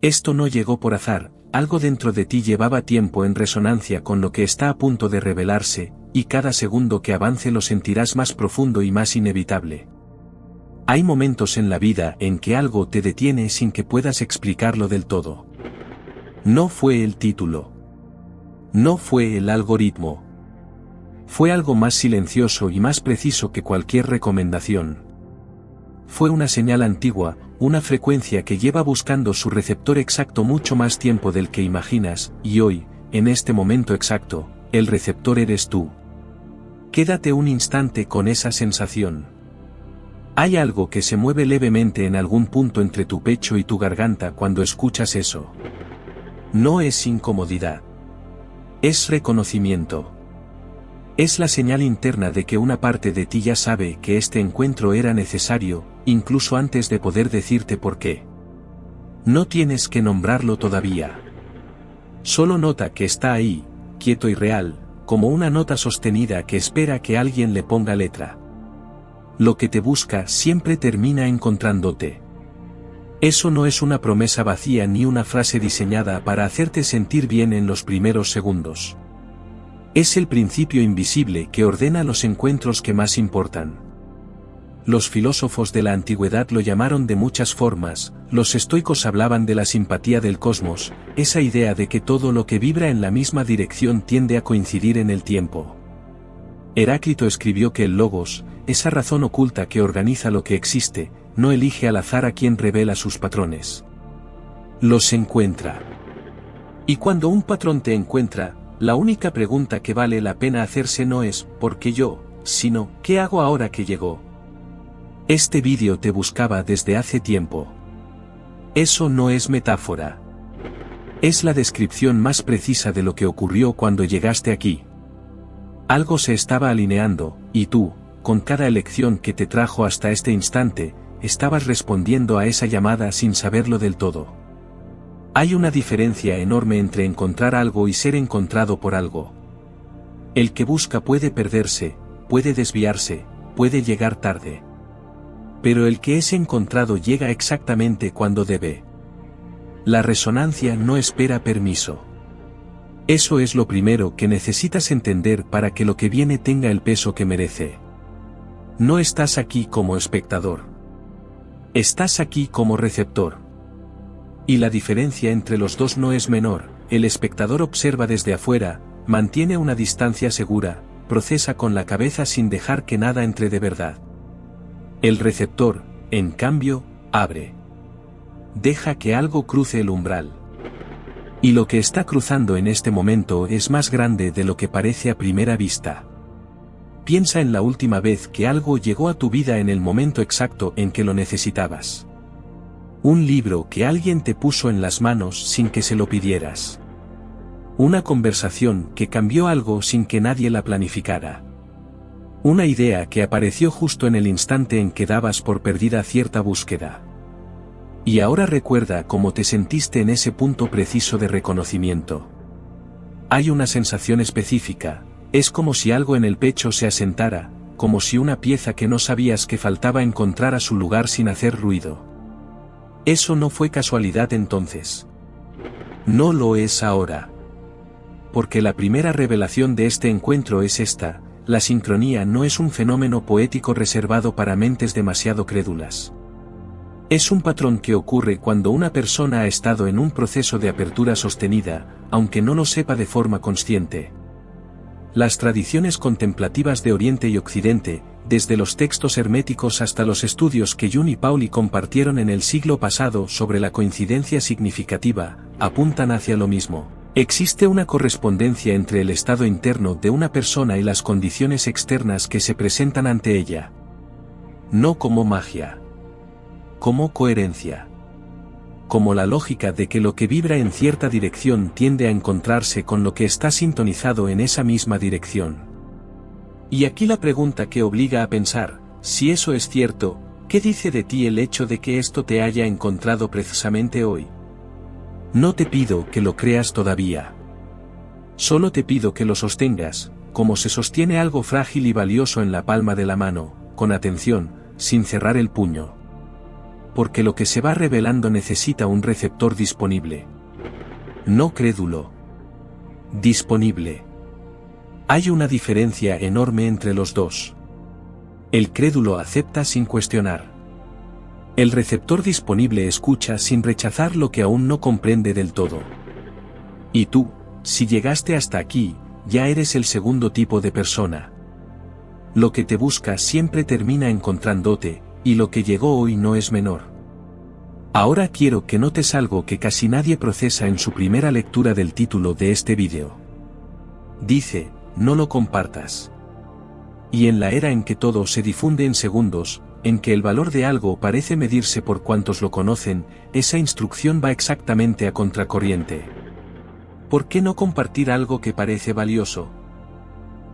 Esto no llegó por azar, algo dentro de ti llevaba tiempo en resonancia con lo que está a punto de revelarse, y cada segundo que avance lo sentirás más profundo y más inevitable. Hay momentos en la vida en que algo te detiene sin que puedas explicarlo del todo. No fue el título. No fue el algoritmo. Fue algo más silencioso y más preciso que cualquier recomendación. Fue una señal antigua, una frecuencia que lleva buscando su receptor exacto mucho más tiempo del que imaginas, y hoy, en este momento exacto, el receptor eres tú. Quédate un instante con esa sensación. Hay algo que se mueve levemente en algún punto entre tu pecho y tu garganta cuando escuchas eso. No es incomodidad. Es reconocimiento. Es la señal interna de que una parte de ti ya sabe que este encuentro era necesario, incluso antes de poder decirte por qué. No tienes que nombrarlo todavía. Solo nota que está ahí, quieto y real, como una nota sostenida que espera que alguien le ponga letra. Lo que te busca siempre termina encontrándote. Eso no es una promesa vacía ni una frase diseñada para hacerte sentir bien en los primeros segundos. Es el principio invisible que ordena los encuentros que más importan. Los filósofos de la antigüedad lo llamaron de muchas formas, los estoicos hablaban de la simpatía del cosmos, esa idea de que todo lo que vibra en la misma dirección tiende a coincidir en el tiempo. Heráclito escribió que el logos, esa razón oculta que organiza lo que existe, no elige al azar a quien revela sus patrones. Los encuentra. Y cuando un patrón te encuentra, la única pregunta que vale la pena hacerse no es ¿por qué yo?, sino ¿qué hago ahora que llegó? Este vídeo te buscaba desde hace tiempo. Eso no es metáfora. Es la descripción más precisa de lo que ocurrió cuando llegaste aquí. Algo se estaba alineando, y tú, con cada elección que te trajo hasta este instante, estabas respondiendo a esa llamada sin saberlo del todo. Hay una diferencia enorme entre encontrar algo y ser encontrado por algo. El que busca puede perderse, puede desviarse, puede llegar tarde. Pero el que es encontrado llega exactamente cuando debe. La resonancia no espera permiso. Eso es lo primero que necesitas entender para que lo que viene tenga el peso que merece. No estás aquí como espectador. Estás aquí como receptor. Y la diferencia entre los dos no es menor, el espectador observa desde afuera, mantiene una distancia segura, procesa con la cabeza sin dejar que nada entre de verdad. El receptor, en cambio, abre. Deja que algo cruce el umbral. Y lo que está cruzando en este momento es más grande de lo que parece a primera vista. Piensa en la última vez que algo llegó a tu vida en el momento exacto en que lo necesitabas. Un libro que alguien te puso en las manos sin que se lo pidieras. Una conversación que cambió algo sin que nadie la planificara. Una idea que apareció justo en el instante en que dabas por perdida cierta búsqueda. Y ahora recuerda cómo te sentiste en ese punto preciso de reconocimiento. Hay una sensación específica, es como si algo en el pecho se asentara, como si una pieza que no sabías que faltaba encontrara su lugar sin hacer ruido. Eso no fue casualidad entonces. No lo es ahora. Porque la primera revelación de este encuentro es esta: la sincronía no es un fenómeno poético reservado para mentes demasiado crédulas. Es un patrón que ocurre cuando una persona ha estado en un proceso de apertura sostenida, aunque no lo sepa de forma consciente. Las tradiciones contemplativas de Oriente y Occidente, desde los textos herméticos hasta los estudios que Jung y Pauli compartieron en el siglo pasado sobre la coincidencia significativa, apuntan hacia lo mismo. Existe una correspondencia entre el estado interno de una persona y las condiciones externas que se presentan ante ella. No como magia. Como coherencia. Como la lógica de que lo que vibra en cierta dirección tiende a encontrarse con lo que está sintonizado en esa misma dirección. Y aquí la pregunta que obliga a pensar, si eso es cierto, ¿qué dice de ti el hecho de que esto te haya encontrado precisamente hoy? No te pido que lo creas todavía. Solo te pido que lo sostengas, como se sostiene algo frágil y valioso en la palma de la mano, con atención, sin cerrar el puño. porque lo que se va revelando necesita un receptor disponible. No crédulo. Disponible. Hay una diferencia enorme entre los dos. El crédulo acepta sin cuestionar. El receptor disponible escucha sin rechazar lo que aún no comprende del todo. Y tú, si llegaste hasta aquí, ya eres el segundo tipo de persona. Lo que te busca siempre termina encontrándote, y lo que llegó hoy no es menor. Ahora quiero que notes algo que casi nadie procesa en su primera lectura del título de este vídeo. Dice, no lo compartas. Y en la era en que todo se difunde en segundos, en que el valor de algo parece medirse por cuantos lo conocen, esa instrucción va exactamente a contracorriente. ¿Por qué no compartir algo que parece valioso?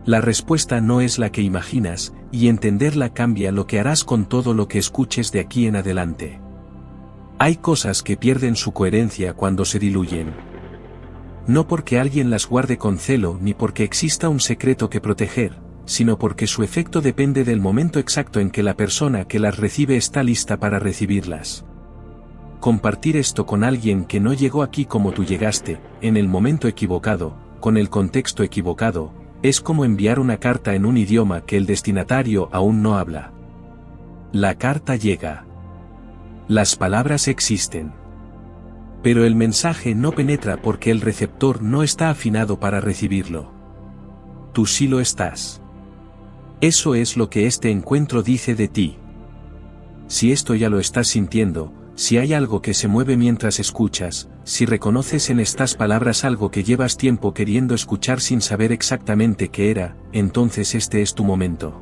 La respuesta no es la que imaginas, y entenderla cambia lo que harás con todo lo que escuches de aquí en adelante. Hay cosas que pierden su coherencia cuando se diluyen. No porque alguien las guarde con celo ni porque exista un secreto que proteger, sino porque su efecto depende del momento exacto en que la persona que las recibe está lista para recibirlas. Compartir esto con alguien que no llegó aquí como tú llegaste, en el momento equivocado, con el contexto equivocado, es como enviar una carta en un idioma que el destinatario aún no habla. La carta llega. Las palabras existen. Pero el mensaje no penetra porque el receptor no está afinado para recibirlo. Tú sí lo estás. Eso es lo que este encuentro dice de ti. Si esto ya lo estás sintiendo, si hay algo que se mueve mientras escuchas, si reconoces en estas palabras algo que llevas tiempo queriendo escuchar sin saber exactamente qué era, entonces este es tu momento.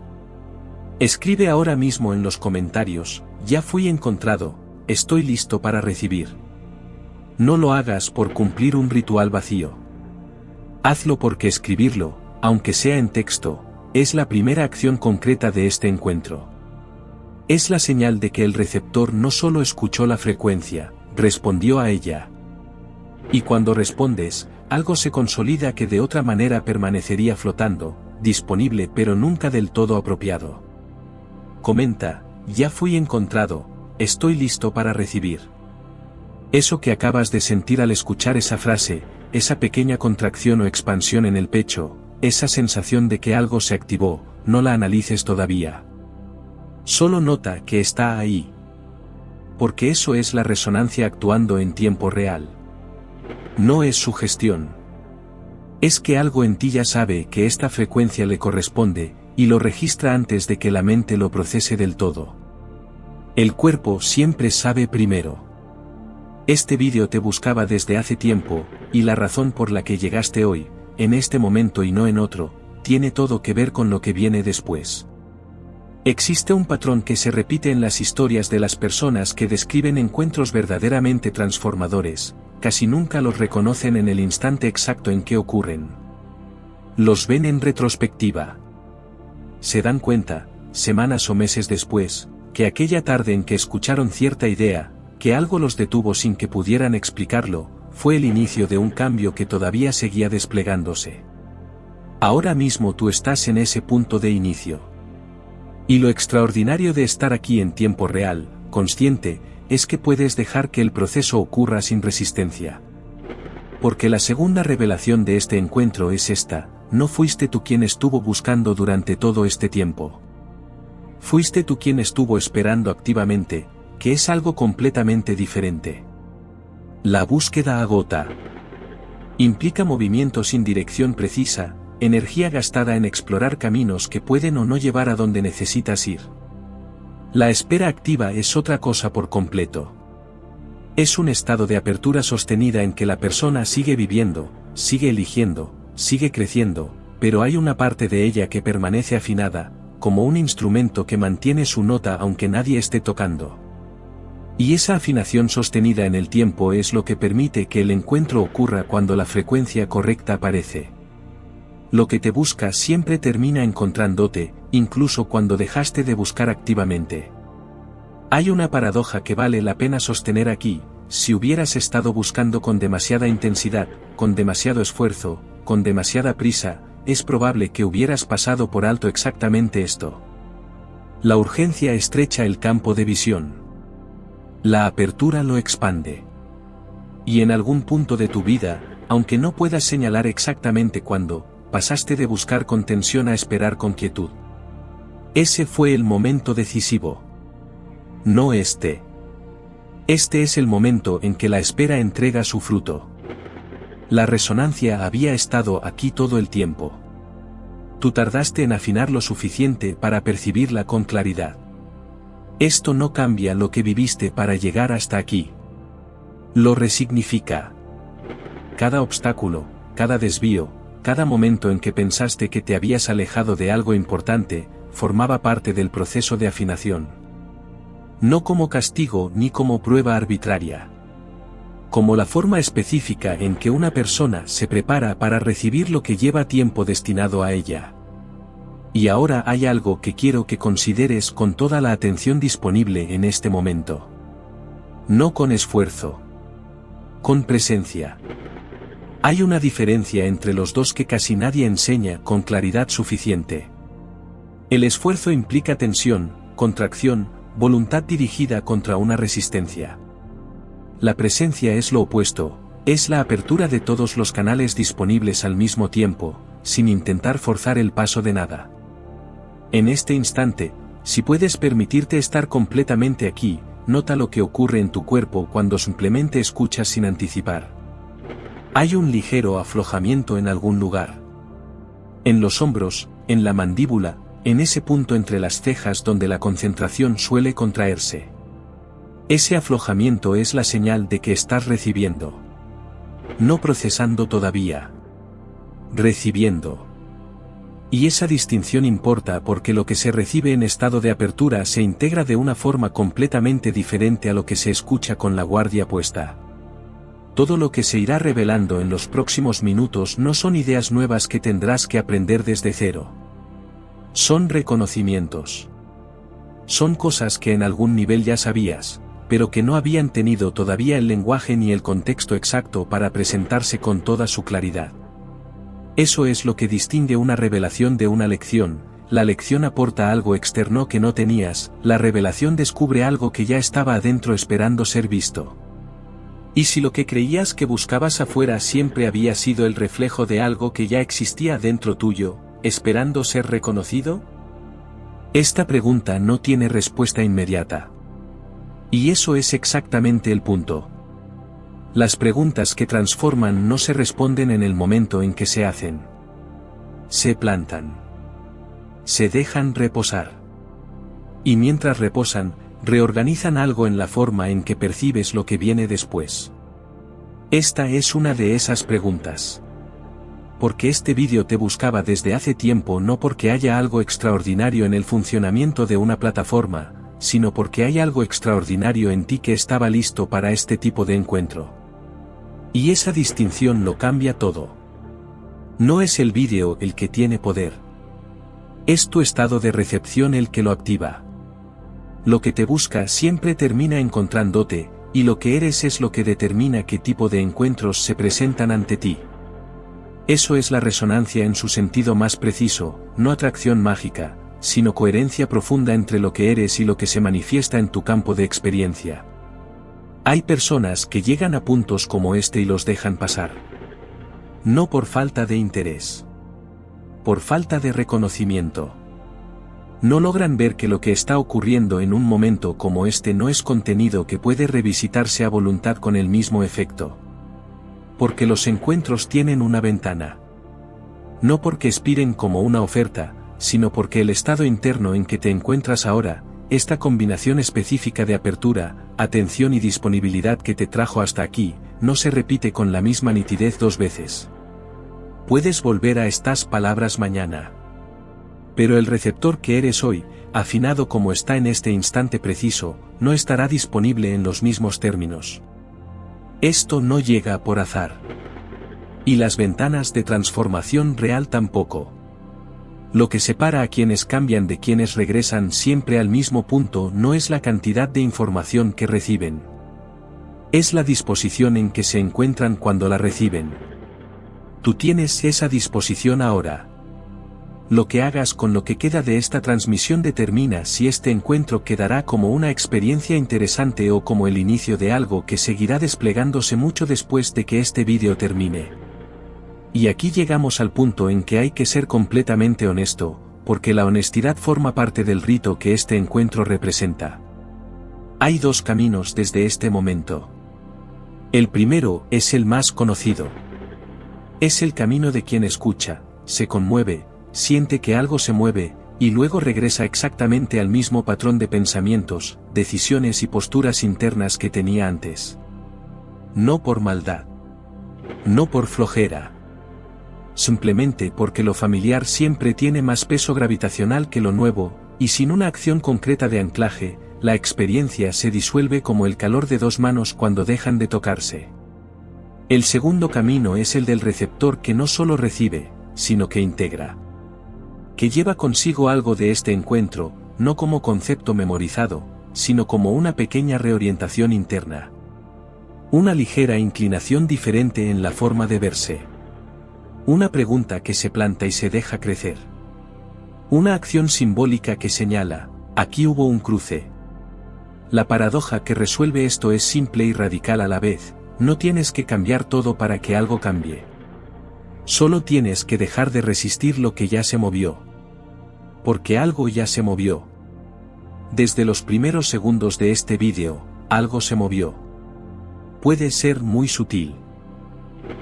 Escribe ahora mismo en los comentarios, ya fui encontrado, estoy listo para recibir. No lo hagas por cumplir un ritual vacío. Hazlo porque escribirlo, aunque sea en texto, es la primera acción concreta de este encuentro. Es la señal de que el receptor no solo escuchó la frecuencia, respondió a ella. Y cuando respondes, algo se consolida que de otra manera permanecería flotando, disponible pero nunca del todo apropiado. Comenta, ya fui encontrado, estoy listo para recibir. Eso que acabas de sentir al escuchar esa frase, esa pequeña contracción o expansión en el pecho, esa sensación de que algo se activó, no la analices todavía. Solo nota que está ahí. Porque eso es la resonancia actuando en tiempo real. No es sugestión. Es que algo en ti ya sabe que esta frecuencia le corresponde, y lo registra antes de que la mente lo procese del todo. El cuerpo siempre sabe primero. Este vídeo te buscaba desde hace tiempo, y la razón por la que llegaste hoy, en este momento y no en otro, tiene todo que ver con lo que viene después. Existe un patrón que se repite en las historias de las personas que describen encuentros verdaderamente transformadores, casi nunca los reconocen en el instante exacto en que ocurren. Los ven en retrospectiva. Se dan cuenta, semanas o meses después, que aquella tarde en que escucharon cierta idea, que algo los detuvo sin que pudieran explicarlo, fue el inicio de un cambio que todavía seguía desplegándose. Ahora mismo tú estás en ese punto de inicio. Y lo extraordinario de estar aquí en tiempo real, consciente, es que puedes dejar que el proceso ocurra sin resistencia. Porque la segunda revelación de este encuentro es esta: no fuiste tú quien estuvo buscando durante todo este tiempo. Fuiste tú quien estuvo esperando activamente, que es algo completamente diferente. La búsqueda agota. Implica movimiento sin dirección precisa, energía gastada en explorar caminos que pueden o no llevar a donde necesitas ir. La espera activa es otra cosa por completo. Es un estado de apertura sostenida en que la persona sigue viviendo, sigue eligiendo, sigue creciendo, pero hay una parte de ella que permanece afinada, como un instrumento que mantiene su nota aunque nadie esté tocando. Y esa afinación sostenida en el tiempo es lo que permite que el encuentro ocurra cuando la frecuencia correcta aparece. Lo que te busca siempre termina encontrándote, incluso cuando dejaste de buscar activamente. Hay una paradoja que vale la pena sostener aquí: si hubieras estado buscando con demasiada intensidad, con demasiado esfuerzo, con demasiada prisa, es probable que hubieras pasado por alto exactamente esto. La urgencia estrecha el campo de visión. La apertura lo expande. Y en algún punto de tu vida, aunque no puedas señalar exactamente cuándo, pasaste de buscar con tensión a esperar con quietud. Ese fue el momento decisivo. No este. Este es el momento en que la espera entrega su fruto. La resonancia había estado aquí todo el tiempo. Tú tardaste en afinar lo suficiente para percibirla con claridad. Esto no cambia lo que viviste para llegar hasta aquí. Lo resignifica. Cada obstáculo, cada desvío, cada momento en que pensaste que te habías alejado de algo importante, formaba parte del proceso de afinación. No como castigo ni como prueba arbitraria. Como la forma específica en que una persona se prepara para recibir lo que lleva tiempo destinado a ella. Y ahora hay algo que quiero que consideres con toda la atención disponible en este momento. No con esfuerzo. Con presencia. Hay una diferencia entre los dos que casi nadie enseña con claridad suficiente. El esfuerzo implica tensión, contracción, voluntad dirigida contra una resistencia. La presencia es lo opuesto, es la apertura de todos los canales disponibles al mismo tiempo, sin intentar forzar el paso de nada. En este instante, si puedes permitirte estar completamente aquí, nota lo que ocurre en tu cuerpo cuando simplemente escuchas sin anticipar. Hay un ligero aflojamiento en algún lugar. En los hombros, en la mandíbula, en ese punto entre las cejas donde la concentración suele contraerse. Ese aflojamiento es la señal de que estás recibiendo. No procesando todavía. Recibiendo. Y esa distinción importa porque lo que se recibe en estado de apertura se integra de una forma completamente diferente a lo que se escucha con la guardia puesta. Todo lo que se irá revelando en los próximos minutos no son ideas nuevas que tendrás que aprender desde cero. Son reconocimientos. Son cosas que en algún nivel ya sabías, pero que no habían tenido todavía el lenguaje ni el contexto exacto para presentarse con toda su claridad. Eso es lo que distingue una revelación de una lección. La lección aporta algo externo que no tenías, la revelación descubre algo que ya estaba adentro esperando ser visto. ¿Y si lo que creías que buscabas afuera siempre había sido el reflejo de algo que ya existía dentro tuyo, esperando ser reconocido? Esta pregunta no tiene respuesta inmediata. Y eso es exactamente el punto. Las preguntas que transforman no se responden en el momento en que se hacen. Se plantan. Se dejan reposar. Y mientras reposan, reorganizan algo en la forma en que percibes lo que viene después. Esta es una de esas preguntas. Porque este vídeo te buscaba desde hace tiempo, no porque haya algo extraordinario en el funcionamiento de una plataforma, sino porque hay algo extraordinario en ti que estaba listo para este tipo de encuentro. Y esa distinción lo cambia todo. No es el vídeo el que tiene poder. Es tu estado de recepción el que lo activa. Lo que te busca siempre termina encontrándote, y lo que eres es lo que determina qué tipo de encuentros se presentan ante ti. Eso es la resonancia en su sentido más preciso, no atracción mágica, sino coherencia profunda entre lo que eres y lo que se manifiesta en tu campo de experiencia. Hay personas que llegan a puntos como este y los dejan pasar. No por falta de interés. Por falta de reconocimiento. No logran ver que lo que está ocurriendo en un momento como este no es contenido que puede revisitarse a voluntad con el mismo efecto. Porque los encuentros tienen una ventana. No porque expiren como una oferta, sino porque el estado interno en que te encuentras ahora, esta combinación específica de apertura, atención y disponibilidad que te trajo hasta aquí, no se repite con la misma nitidez dos veces. Puedes volver a estas palabras mañana. Pero el receptor que eres hoy, afinado como está en este instante preciso, no estará disponible en los mismos términos. Esto no llega por azar. Y las ventanas de transformación real tampoco. Lo que separa a quienes cambian de quienes regresan siempre al mismo punto no es la cantidad de información que reciben. Es la disposición en que se encuentran cuando la reciben. Tú tienes esa disposición ahora. Lo que hagas con lo que queda de esta transmisión determina si este encuentro quedará como una experiencia interesante o como el inicio de algo que seguirá desplegándose mucho después de que este vídeo termine. Y aquí llegamos al punto en que hay que ser completamente honesto, porque la honestidad forma parte del rito que este encuentro representa. Hay dos caminos desde este momento. El primero es el más conocido. Es el camino de quien escucha, se conmueve, siente que algo se mueve, y luego regresa exactamente al mismo patrón de pensamientos, decisiones y posturas internas que tenía antes. No por maldad. No por flojera. Simplemente porque lo familiar siempre tiene más peso gravitacional que lo nuevo, y sin una acción concreta de anclaje, la experiencia se disuelve como el calor de dos manos cuando dejan de tocarse. El segundo camino es el del receptor que no solo recibe, sino que integra. Que lleva consigo algo de este encuentro, no como concepto memorizado, sino como una pequeña reorientación interna. Una ligera inclinación diferente en la forma de verse. Una pregunta que se planta y se deja crecer. Una acción simbólica que señala, aquí hubo un cruce. La paradoja que resuelve esto es simple y radical a la vez, no tienes que cambiar todo para que algo cambie. Solo tienes que dejar de resistir lo que ya se movió. Porque algo ya se movió. Desde los primeros segundos de este vídeo, algo se movió. Puede ser muy sutil.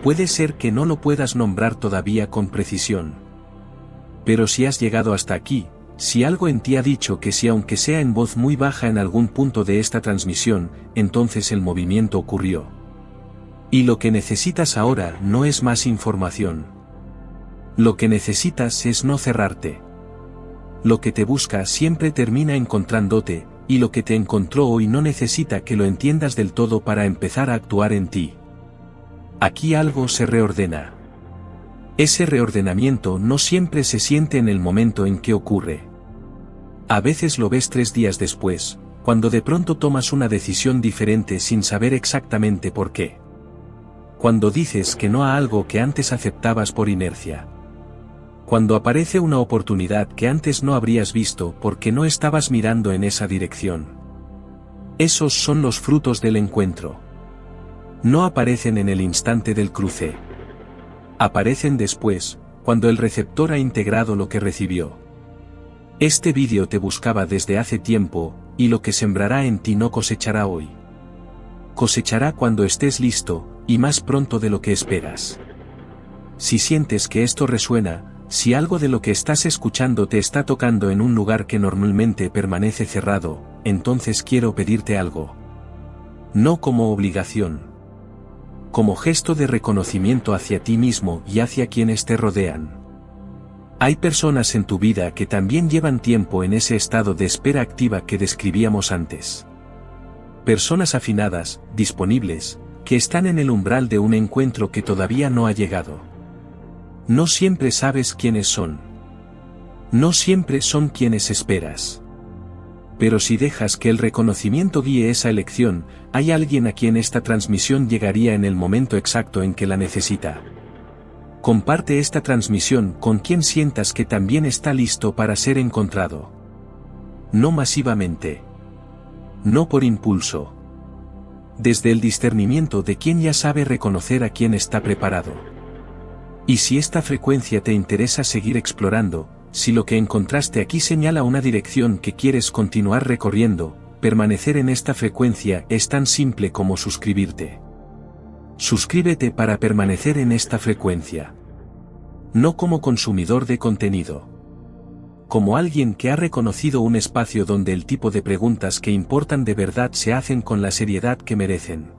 Puede ser que no lo puedas nombrar todavía con precisión. Pero si has llegado hasta aquí, si algo en ti ha dicho que sí aunque sea en voz muy baja en algún punto de esta transmisión, entonces el movimiento ocurrió. Y lo que necesitas ahora no es más información. Lo que necesitas es no cerrarte. Lo que te busca siempre termina encontrándote, y lo que te encontró hoy no necesita que lo entiendas del todo para empezar a actuar en ti. Aquí algo se reordena. Ese reordenamiento no siempre se siente en el momento en que ocurre. A veces lo ves 3 días después, cuando de pronto tomas una decisión diferente sin saber exactamente por qué. Cuando dices que no a algo que antes aceptabas por inercia. Cuando aparece una oportunidad que antes no habrías visto porque no estabas mirando en esa dirección. Esos son los frutos del encuentro. No aparecen en el instante del cruce. Aparecen después, cuando el receptor ha integrado lo que recibió. Este vídeo te buscaba desde hace tiempo, y lo que sembrará en ti no cosechará hoy. Cosechará cuando estés listo, y más pronto de lo que esperas. Si sientes que esto resuena, si algo de lo que estás escuchando te está tocando en un lugar que normalmente permanece cerrado, entonces quiero pedirte algo. No como obligación. Como gesto de reconocimiento hacia ti mismo y hacia quienes te rodean. Hay personas en tu vida que también llevan tiempo en ese estado de espera activa que describíamos antes. Personas afinadas, disponibles, que están en el umbral de un encuentro que todavía no ha llegado. No siempre sabes quiénes son. No siempre son quienes esperas. Pero si dejas que el reconocimiento guíe esa elección, hay alguien a quien esta transmisión llegaría en el momento exacto en que la necesita. Comparte esta transmisión con quien sientas que también está listo para ser encontrado. No masivamente. No por impulso. Desde el discernimiento de quien ya sabe reconocer a quien está preparado. Y si esta frecuencia te interesa seguir explorando, si lo que encontraste aquí señala una dirección que quieres continuar recorriendo, permanecer en esta frecuencia es tan simple como suscribirte. Suscríbete para permanecer en esta frecuencia. No como consumidor de contenido. Como alguien que ha reconocido un espacio donde el tipo de preguntas que importan de verdad se hacen con la seriedad que merecen.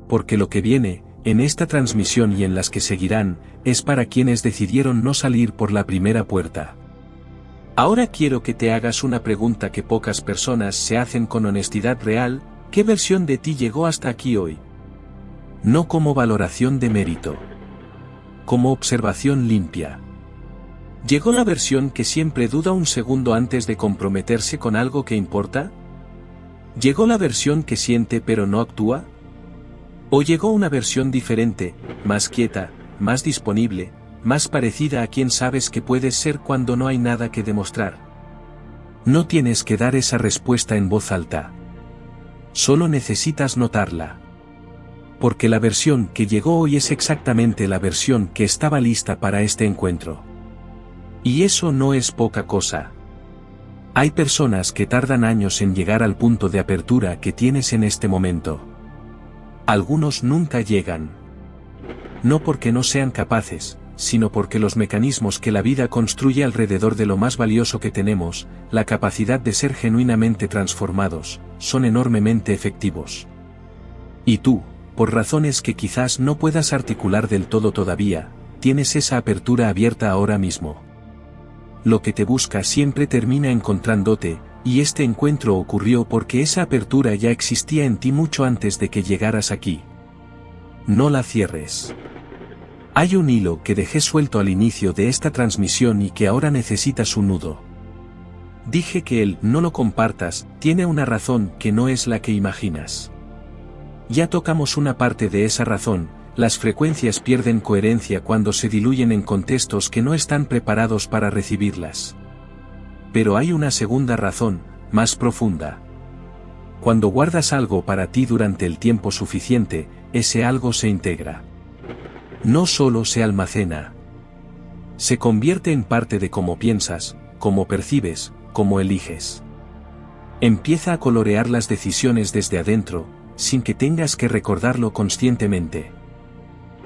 Porque lo que viene, en esta transmisión y en las que seguirán, es para quienes decidieron no salir por la primera puerta. Ahora quiero que te hagas una pregunta que pocas personas se hacen con honestidad real: ¿qué versión de ti llegó hasta aquí hoy? No como valoración de mérito. Como observación limpia. ¿Llegó la versión que siempre duda un segundo antes de comprometerse con algo que importa? ¿Llegó la versión que siente pero no actúa? ¿O llegó una versión diferente, más quieta, más disponible, más parecida a quien sabes que puedes ser cuando no hay nada que demostrar. No tienes que dar esa respuesta en voz alta. Solo necesitas notarla. Porque la versión que llegó hoy es exactamente la versión que estaba lista para este encuentro. Y eso no es poca cosa. Hay personas que tardan años en llegar al punto de apertura que tienes en este momento. Algunos nunca llegan. No porque no sean capaces, sino porque los mecanismos que la vida construye alrededor de lo más valioso que tenemos, la capacidad de ser genuinamente transformados, son enormemente efectivos. Y tú, por razones que quizás no puedas articular del todo todavía, tienes esa apertura abierta ahora mismo. Lo que te busca siempre termina encontrándote, y este encuentro ocurrió porque esa apertura ya existía en ti mucho antes de que llegaras aquí. No la cierres. Hay un hilo que dejé suelto al inicio de esta transmisión y que ahora necesita su nudo. Dije que el no lo compartas tiene una razón que no es la que imaginas. Ya tocamos una parte de esa razón. Las frecuencias pierden coherencia cuando se diluyen en contextos que no están preparados para recibirlas. Pero hay una segunda razón, más profunda. Cuando guardas algo para ti durante el tiempo suficiente, ese algo se integra. No solo se almacena. Se convierte en parte de cómo piensas, cómo percibes, cómo eliges. Empieza a colorear las decisiones desde adentro, sin que tengas que recordarlo conscientemente.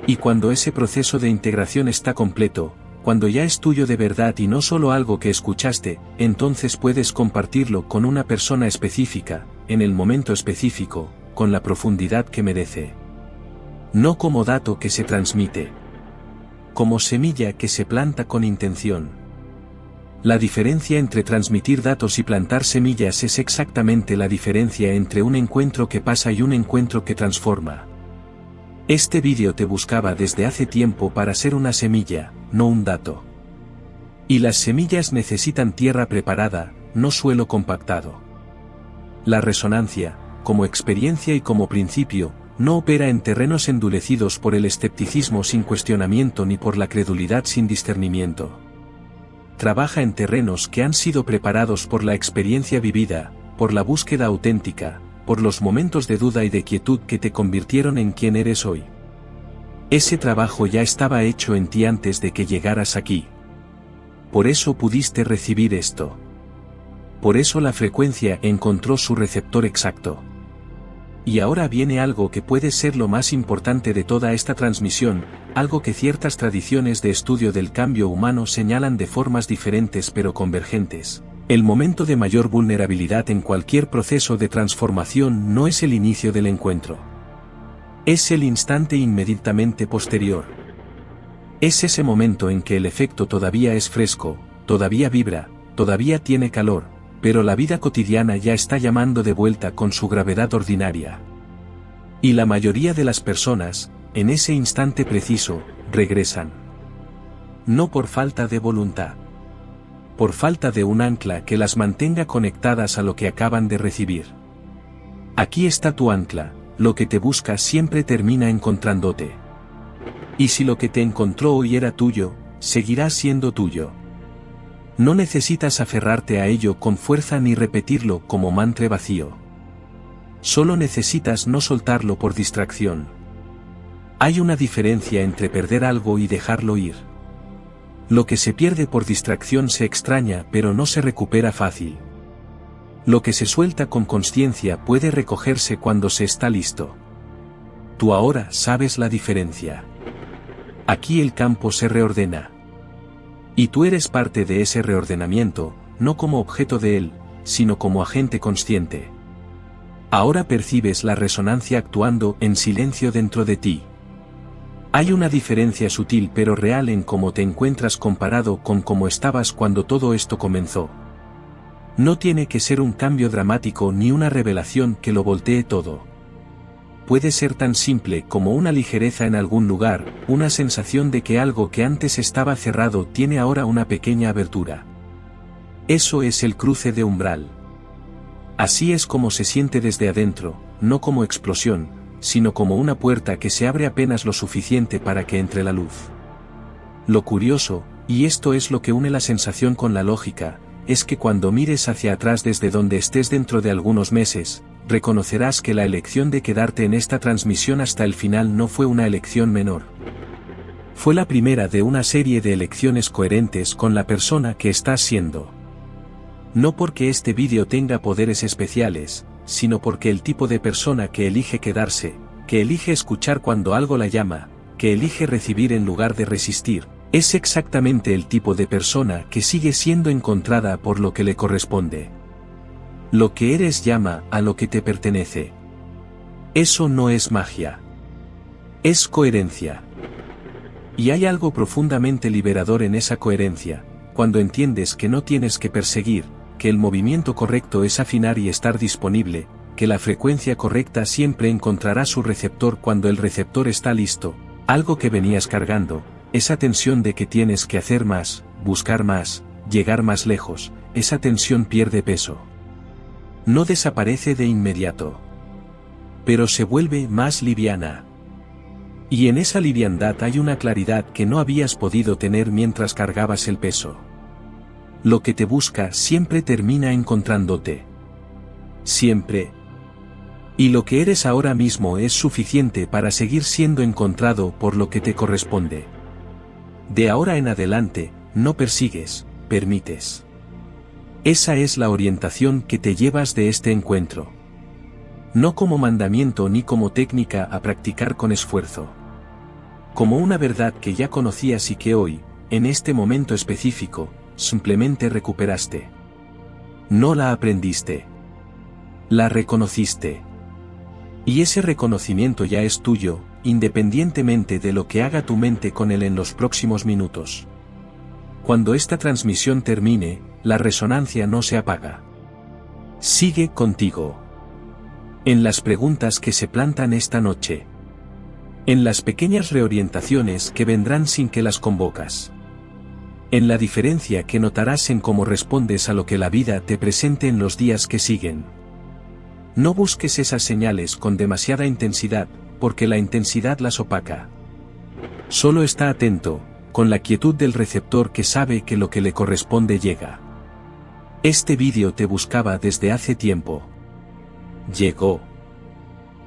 Y cuando ese proceso de integración está completo, cuando ya es tuyo de verdad y no solo algo que escuchaste, entonces puedes compartirlo con una persona específica, en el momento específico, con la profundidad que merece. No como dato que se transmite. Como semilla que se planta con intención. La diferencia entre transmitir datos y plantar semillas es exactamente la diferencia entre un encuentro que pasa y un encuentro que transforma. Este vídeo te buscaba desde hace tiempo para ser una semilla, no un dato. Y las semillas necesitan tierra preparada, no suelo compactado. La resonancia, como experiencia y como principio, no opera en terrenos endurecidos por el escepticismo sin cuestionamiento ni por la credulidad sin discernimiento. Trabaja en terrenos que han sido preparados por la experiencia vivida, por la búsqueda auténtica, por los momentos de duda y de quietud que te convirtieron en quien eres hoy. Ese trabajo ya estaba hecho en ti antes de que llegaras aquí. Por eso pudiste recibir esto. Por eso la frecuencia encontró su receptor exacto. Y ahora viene algo que puede ser lo más importante de toda esta transmisión, algo que ciertas tradiciones de estudio del cambio humano señalan de formas diferentes pero convergentes. El momento de mayor vulnerabilidad en cualquier proceso de transformación no es el inicio del encuentro. Es el instante inmediatamente posterior. Es ese momento en que el efecto todavía es fresco, todavía vibra, todavía tiene calor, pero la vida cotidiana ya está llamando de vuelta con su gravedad ordinaria. Y la mayoría de las personas, en ese instante preciso, regresan. No por falta de voluntad. Por falta de un ancla que las mantenga conectadas a lo que acaban de recibir. Aquí está tu ancla, lo que te busca siempre termina encontrándote. Y si lo que te encontró hoy era tuyo, seguirá siendo tuyo. No necesitas aferrarte a ello con fuerza ni repetirlo como mantra vacío. Solo necesitas no soltarlo por distracción. Hay una diferencia entre perder algo y dejarlo ir. Lo que se pierde por distracción se extraña pero no se recupera fácil. Lo que se suelta con consciencia puede recogerse cuando se está listo. Tú ahora sabes la diferencia. Aquí el campo se reordena. Y tú eres parte de ese reordenamiento, no como objeto de él, sino como agente consciente. Ahora percibes la resonancia actuando en silencio dentro de ti. Hay una diferencia sutil pero real en cómo te encuentras comparado con cómo estabas cuando todo esto comenzó. No tiene que ser un cambio dramático ni una revelación que lo voltee todo. Puede ser tan simple como una ligereza en algún lugar, una sensación de que algo que antes estaba cerrado tiene ahora una pequeña abertura. Eso es el cruce de umbral. Así es como se siente desde adentro, no como explosión, sino como una puerta que se abre apenas lo suficiente para que entre la luz. Lo curioso, y esto es lo que une la sensación con la lógica, es que cuando mires hacia atrás desde donde estés dentro de algunos meses, reconocerás que la elección de quedarte en esta transmisión hasta el final no fue una elección menor. Fue la primera de una serie de elecciones coherentes con la persona que estás siendo. No porque este vídeo tenga poderes especiales, sino porque el tipo de persona que elige quedarse, que elige escuchar cuando algo la llama, que elige recibir en lugar de resistir, es exactamente el tipo de persona que sigue siendo encontrada por lo que le corresponde. Lo que eres llama a lo que te pertenece. Eso no es magia. Es coherencia. Y hay algo profundamente liberador en esa coherencia, cuando entiendes que no tienes que perseguir, que el movimiento correcto es afinar y estar disponible, que la frecuencia correcta siempre encontrará su receptor cuando el receptor está listo, algo que venías cargando, esa tensión de que tienes que hacer más, buscar más, llegar más lejos, esa tensión pierde peso. No desaparece de inmediato, pero se vuelve más liviana. Y en esa liviandad hay una claridad que no habías podido tener mientras cargabas el peso. Lo que te busca siempre termina encontrándote. Siempre. Y lo que eres ahora mismo es suficiente para seguir siendo encontrado por lo que te corresponde. De ahora en adelante, no persigues, permites. Esa es la orientación que te llevas de este encuentro. No como mandamiento ni como técnica a practicar con esfuerzo. Como una verdad que ya conocías y que hoy, en este momento específico, simplemente recuperaste. No la aprendiste. La reconociste. Y ese reconocimiento ya es tuyo, independientemente de lo que haga tu mente con él en los próximos minutos. Cuando esta transmisión termine, la resonancia no se apaga. Sigue contigo. En las preguntas que se plantan esta noche. En las pequeñas reorientaciones que vendrán sin que las convocas. En la diferencia que notarás en cómo respondes a lo que la vida te presente en los días que siguen. No busques esas señales con demasiada intensidad, porque la intensidad las opaca. Solo está atento, con la quietud del receptor que sabe que lo que le corresponde llega. Este vídeo te buscaba desde hace tiempo. Llegó.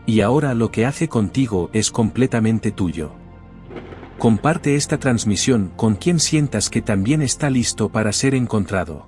Y ahora lo que hace contigo es completamente tuyo. Comparte esta transmisión con quien sientas que también está listo para ser encontrado.